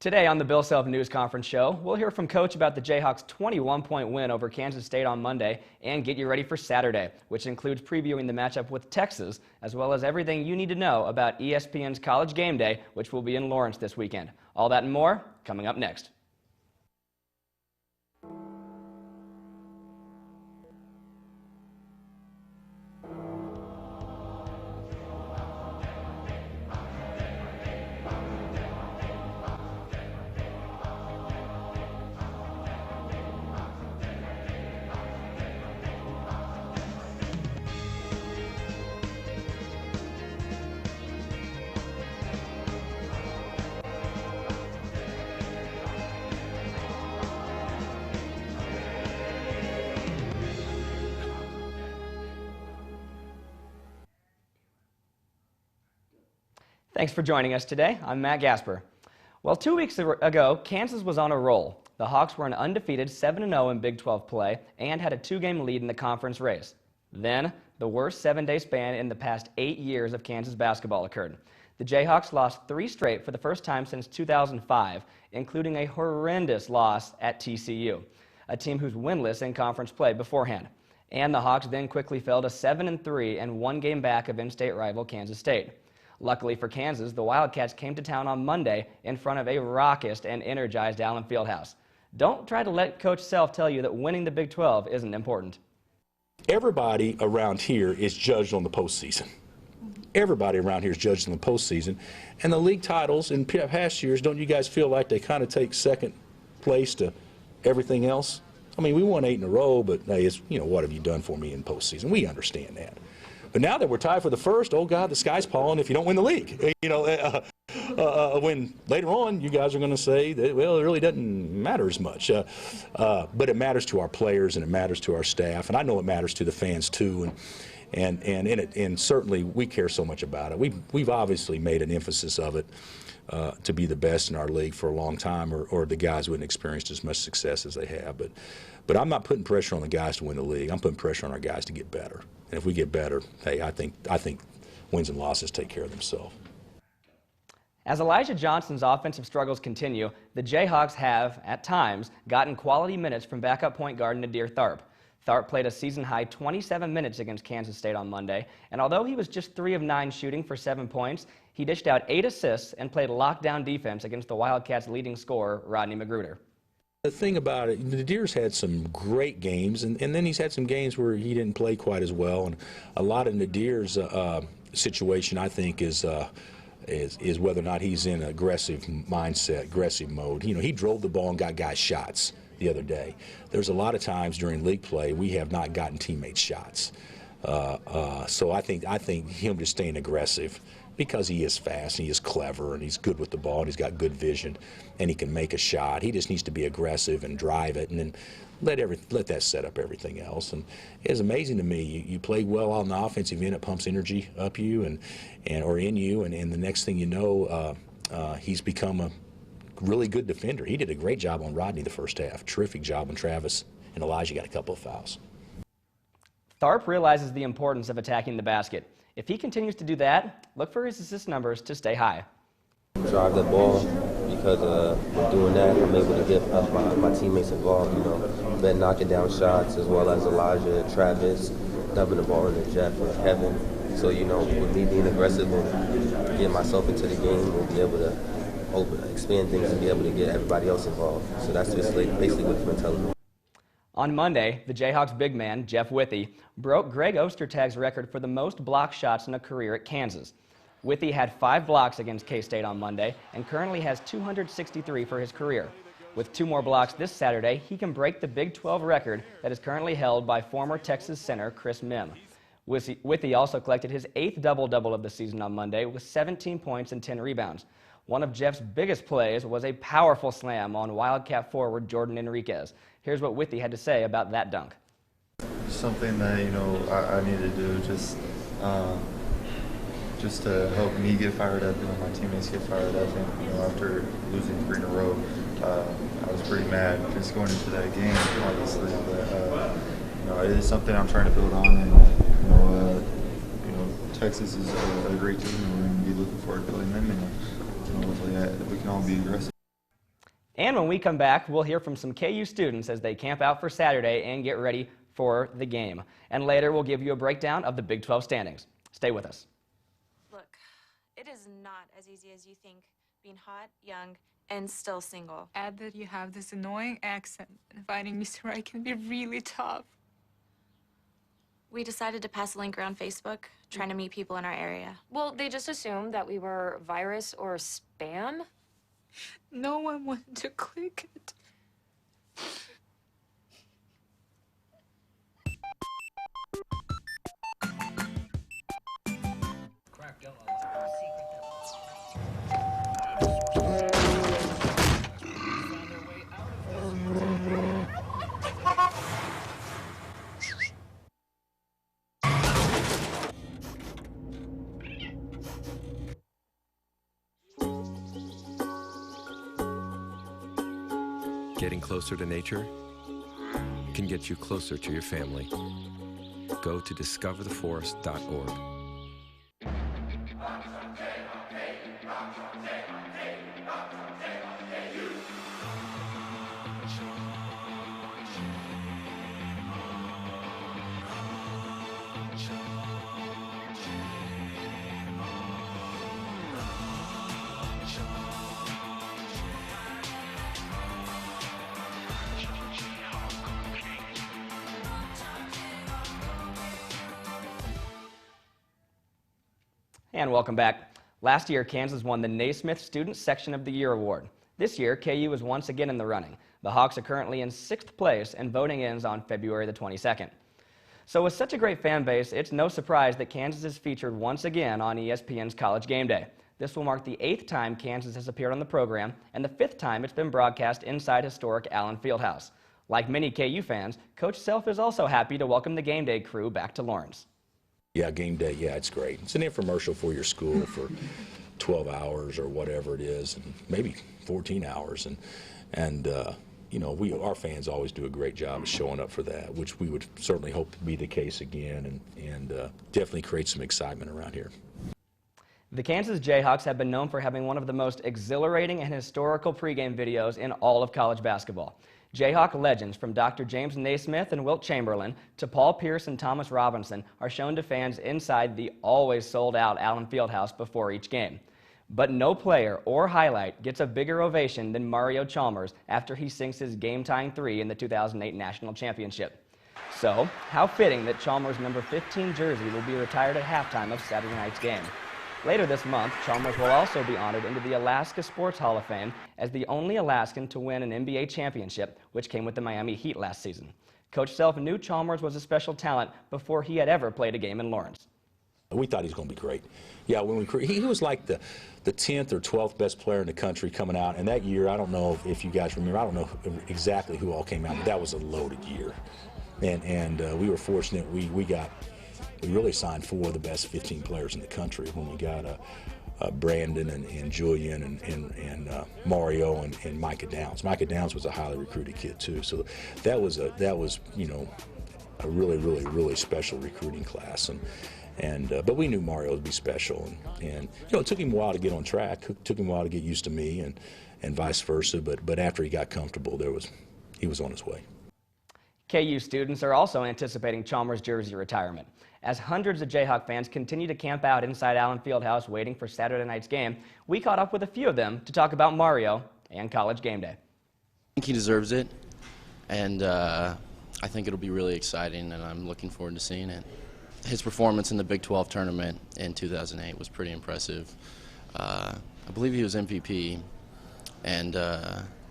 Today on the Bill Self News Conference show, we'll hear from Coach about the Jayhawks' 21-point win over Kansas State on Monday and get you ready for Saturday, which includes previewing the matchup with Texas, as well as everything you need to know about ESPN's College Game Day, which will be in Lawrence this weekend. All that and more coming up next. Thanks for joining us today. I'm Matt Gasper. Well, 2 weeks ago, Kansas was on a roll. The Hawks were an undefeated 7-0 in Big 12 play and had a 2-game lead in the conference race. Then, the worst 7-day span in the past 8 years of Kansas basketball occurred. The Jayhawks lost 3 straight for the first time since 2005, including a horrendous loss at TCU, a team who's winless in conference play beforehand. And the Hawks then quickly fell to 7-3 and 1 game back of in-state rival Kansas State. Luckily for Kansas, the Wildcats came to town on Monday in front of a raucous and energized Allen Fieldhouse. Don't try to let Coach Self tell you that winning the Big 12 isn't important. Everybody around here is judged on the postseason. Everybody around here is judged on the postseason. And the league titles in past years, don't you guys feel like they kind of take second place to everything else? I mean, we won 8 in a row, but hey, it's, what have you done for me in postseason? We understand that. But now that we're tied for the first, oh God, the sky's falling if you don't win the league. When later on you guys are going to say that, well, it really doesn't matter as much. But it matters to our players and it matters to our staff, and I know it matters to the fans too. And certainly we care so much about it. We've obviously made an emphasis of it to be the best in our league for a long time, or the guys wouldn't experience as much success as they have. But I'm not putting pressure on the guys to win the league. I'm putting pressure on our guys to get better. And if we get better, hey, I think wins and losses take care of themselves. As Elijah Johnson's offensive struggles continue, the Jayhawks have, at times, gotten quality minutes from backup point guard Nadir Tharp. Tharp played a season-high 27 minutes against Kansas State on Monday, and although he was just 3 of 9 shooting for 7 points, he dished out 8 assists and played lockdown defense against the Wildcats' leading scorer, Rodney Magruder. The thing about it, Nadir's had some great games, and then he's had some games where he didn't play quite as well. And a lot of Nadir's situation, I think, is whether or not he's in aggressive mindset, aggressive mode. He drove the ball and got guys shots the other day. There's a lot of times during league play we have not gotten teammates shots. So I think him just staying aggressive, because he is fast and he is clever and he's good with the ball and he's got good vision and he can make a shot. He just needs to be aggressive and drive it, and then let that set up everything else. And it's amazing to me, you play well on the offensive end, it pumps energy up you or in you, and the next thing you know, he's become a really good defender. He did a great job on Rodney the first half, terrific job on Travis, and Elijah got a couple of fouls. Tharp realizes the importance of attacking the basket. If he continues to do that, look for his assist numbers to stay high. Drive the ball, because with doing that, I'm able to get my teammates involved. Been knocking down shots, as well as Elijah and Travis, dumping the ball in the Jeff and Kevin. So, with me being aggressive and getting myself into the game, we'll be able to expand things and be able to get everybody else involved. So that's just basically what he's been telling me. On Monday, the Jayhawks big man, Jeff Withey, broke Greg Ostertag's record for the most block shots in a career at Kansas. Withey had 5 blocks against K-State on Monday and currently has 263 for his career. With 2 more blocks this Saturday, he can break the Big 12 record that is currently held by former Texas center Chris Mim. Withey also collected his 8th double-double of the season on Monday with 17 points and 10 rebounds. One of Jeff's biggest plays was a powerful slam on Wildcat forward Jordan Enriquez. Here's what Withey had to say about that dunk. Something that, I need to do just to help me get fired up, my teammates get fired up. And, after losing 3 in a row, I was pretty mad just going into that game, obviously. But, it is something I'm trying to build on. And, Texas is a great team, and we're going to be looking forward to playing them. And hopefully we can all be aggressive. And when we come back, we'll hear from some KU students as they camp out for Saturday and get ready for the game. And later, we'll give you a breakdown of the Big 12 standings. Stay with us. Look, it is not as easy as you think being hot, young, and still single. Add that you have this annoying accent, and finding Mr. Right can be really tough. We decided to pass a link around Facebook, trying to meet people in our area. Well, they just assumed that we were virus or spam. No one wanted to click it. Getting closer to nature can get you closer to your family. Go to discovertheforest.org. And welcome back. Last year, Kansas won the Naismith Student Section of the Year Award. This year, KU is once again in the running. The Hawks are currently in 6th place, and voting ends on February the 22nd. So with such a great fan base, it's no surprise that Kansas is featured once again on ESPN's College Game Day. This will mark the 8th time Kansas has appeared on the program, and the 5th time it's been broadcast inside historic Allen Fieldhouse. Like many KU fans, Coach Self is also happy to welcome the Game Day crew back to Lawrence. Yeah, game day, yeah, it's great. It's an infomercial for your school for 12 hours or whatever it is, and maybe 14 hours. And you know, our fans always do a great job of showing up for that, which we would certainly hope to be the case again, and definitely create some excitement around here. The Kansas Jayhawks have been known for having one of the most exhilarating and historical pregame videos in all of college basketball. Jayhawk legends from Dr. James Naismith and Wilt Chamberlain to Paul Pierce and Thomas Robinson are shown to fans inside the always sold-out Allen Fieldhouse before each game. But no player or highlight gets a bigger ovation than Mario Chalmers after he sinks his game-tying three in the 2008 National Championship. So, how fitting that Chalmers' number 15 jersey will be retired at halftime of Saturday night's game. Later this month, Chalmers will also be honored into the Alaska Sports Hall of Fame as the only Alaskan to win an NBA championship, which came with the Miami Heat last season. Coach Self knew Chalmers was a special talent before he had ever played a game in Lawrence. We thought he was going to be great. Yeah, when he was like the 10th or 12th best player in the country coming out, and that year, I don't know if you guys remember, I don't know exactly who all came out, but that was a loaded year. And we were fortunate, we really signed 4 of the best 15 players in the country when we got Brandon and Julian and Mario and Micah Downs. Micah Downs was a highly recruited kid too, so that was you know, a really special recruiting class. But we knew Mario would be special, and you know, it took him a while to get on track. It took him a while to get used to me, and vice versa. But after he got comfortable, he was on his way. KU students are also anticipating Chalmers' jersey retirement. As hundreds of Jayhawk fans continue to camp out inside Allen Fieldhouse waiting for Saturday night's game, we caught up with a few of them to talk about Mario and College Game Day. I think he deserves it, and I think it'll be really exciting, and I'm looking forward to seeing it. His performance in the Big 12 tournament in 2008 was pretty impressive. I believe he was MVP, and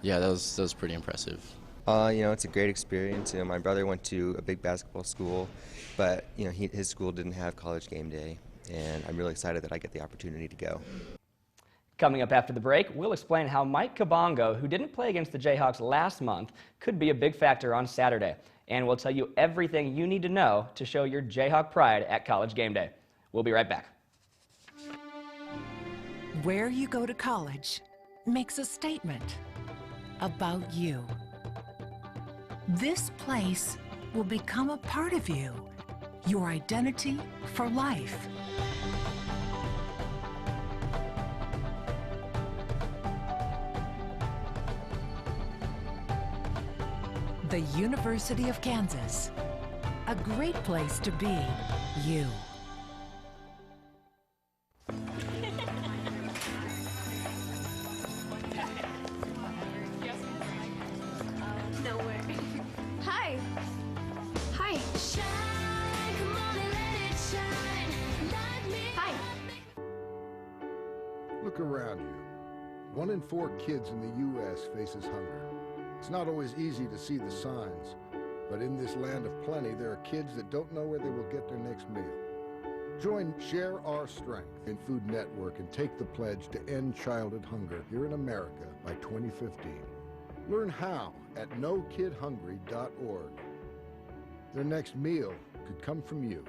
yeah, that was pretty impressive. You know, it's a great experience. You know, my brother went to a big basketball school, but you know, his school didn't have College Game Day, and I'm really excited that I get the opportunity to go. Coming up after the break, we'll explain how Mike Kabongo, who didn't play against the Jayhawks last month, could be a big factor on Saturday. And we'll tell you everything you need to know to show your Jayhawk pride at College Game Day. We'll be right back. Where you go to college makes a statement about you. This place will become a part of you, your identity for life. The University of Kansas. A great place to be you. No way. Hi. Hi. Shine, come on and let it shine. Let me Hi. Look around you. 1 in 4 kids in the U.S. faces hunger. It's not always easy to see the signs, but in this land of plenty, there are kids that don't know where they will get their next meal. Join Share Our Strength in Food Network and take the pledge to end childhood hunger here in America by 2015. Learn how at nokidhungry.org. Their next meal could come from you.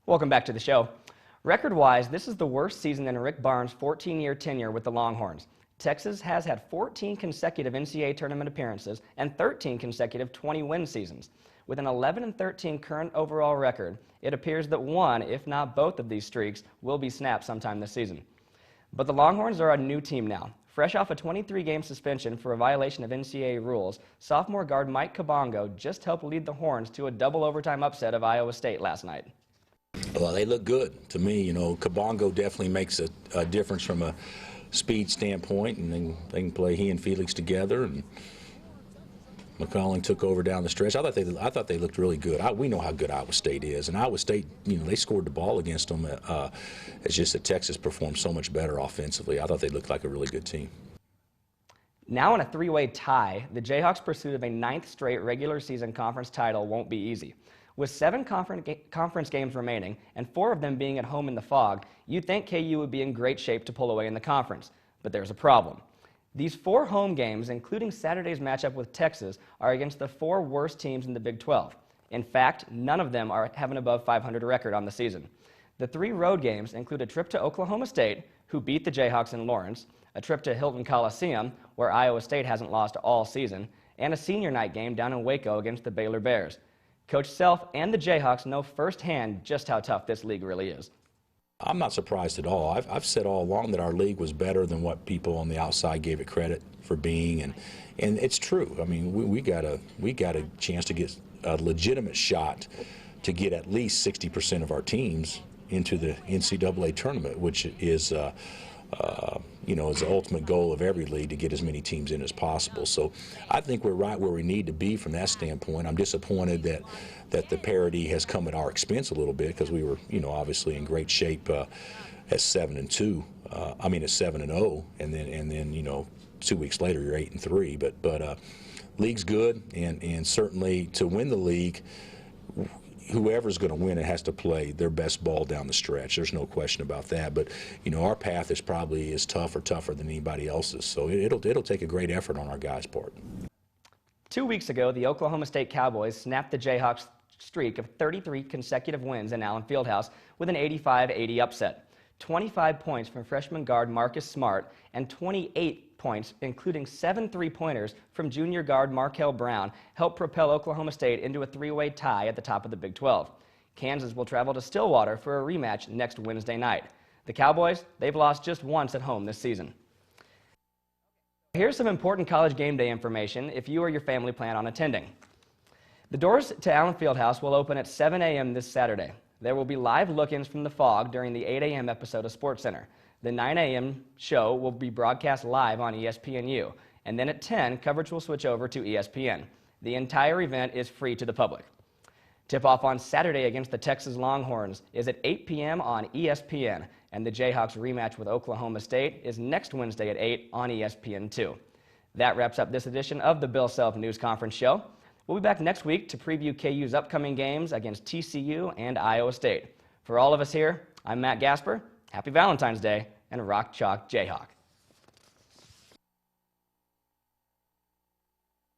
Welcome back to the show. Record-wise, this is the worst season in Rick Barnes' 14-year tenure with the Longhorns. Texas has had 14 consecutive NCAA tournament appearances and 13 consecutive 20-win seasons. With an 11-13 current overall record, it appears that one, if not both of these streaks, will be snapped sometime this season. But the Longhorns are a new team now. Fresh off a 23-game suspension for a violation of NCAA rules, sophomore guard Mike Kabongo just helped lead the Horns to a double overtime upset of Iowa State last night. Well, they look good to me. You know, Kabongo definitely makes a difference from a speed standpoint, and they can play he and Felix together. And McCollum took over down the stretch. I thought they looked really good. We know how good Iowa State is, and Iowa State, you know, they scored the ball against them. It's just that Texas performed so much better offensively. I thought they looked like a really good team. Now in a three-way tie, the Jayhawks' pursuit of a 9th straight regular season conference title won't be easy. With 7 conference games remaining and 4 of them being at home in the Fog, you'd think KU would be in great shape to pull away in the conference. But there's a problem. These 4 home games, including Saturday's matchup with Texas, are against the 4 worst teams in the Big 12. In fact, none of them have an above 500 record on the season. The 3 road games include a trip to Oklahoma State, who beat the Jayhawks in Lawrence, a trip to Hilton Coliseum, where Iowa State hasn't lost all season, and a senior night game down in Waco against the Baylor Bears. Coach Self and the Jayhawks know firsthand just how tough this league really is. I'm not surprised at all. I've said all along that our league was better than what people on the outside gave it credit for being, and it's true. I mean, we got a chance to get a legitimate shot to get at least 60% of our teams into the NCAA tournament, which is you know, is the ultimate goal of every league, to get as many teams in as possible. So I think we're right where we need to be from that standpoint. I'm disappointed that the parity has come at our expense a little bit, because we were, you know, obviously in great shape at 7-2. I mean at 7-0, and then you know, 2 weeks later you're 8-3. But league's good, and certainly to win the league, whoever's going to win it has to play their best ball down the stretch. There's no question about that. But you know, our path is probably as tough or tougher than anybody else's. So it'll take a great effort on our guys' part. 2 weeks ago, the Oklahoma State Cowboys snapped the Jayhawks' streak of 33 consecutive wins in Allen Fieldhouse with an 85-80 upset. 25 points from freshman guard Marcus Smart and 28 points, including 7 3-pointers from junior guard Markel Brown, helped propel Oklahoma State into a 3-way tie at the top of the Big 12. Kansas will travel to Stillwater for a rematch next Wednesday night. The Cowboys, they've lost just once at home this season. Here's some important college game day information if you or your family plan on attending. The doors to Allen Fieldhouse will open at 7 a.m. this Saturday. There will be live look-ins from the Fog during the 8 a.m. episode of SportsCenter. The 9 a.m. show will be broadcast live on ESPNU, and then at 10, coverage will switch over to ESPN. The entire event is free to the public. Tip-off on Saturday against the Texas Longhorns is at 8 p.m. on ESPN, and the Jayhawks rematch with Oklahoma State is next Wednesday at 8 on ESPN2. That wraps up this edition of the Bill Self News Conference Show. We'll be back next week to preview KU's upcoming games against TCU and Iowa State. For all of us here, I'm Matt Gasper. Happy Valentine's Day, and Rock Chalk Jayhawk.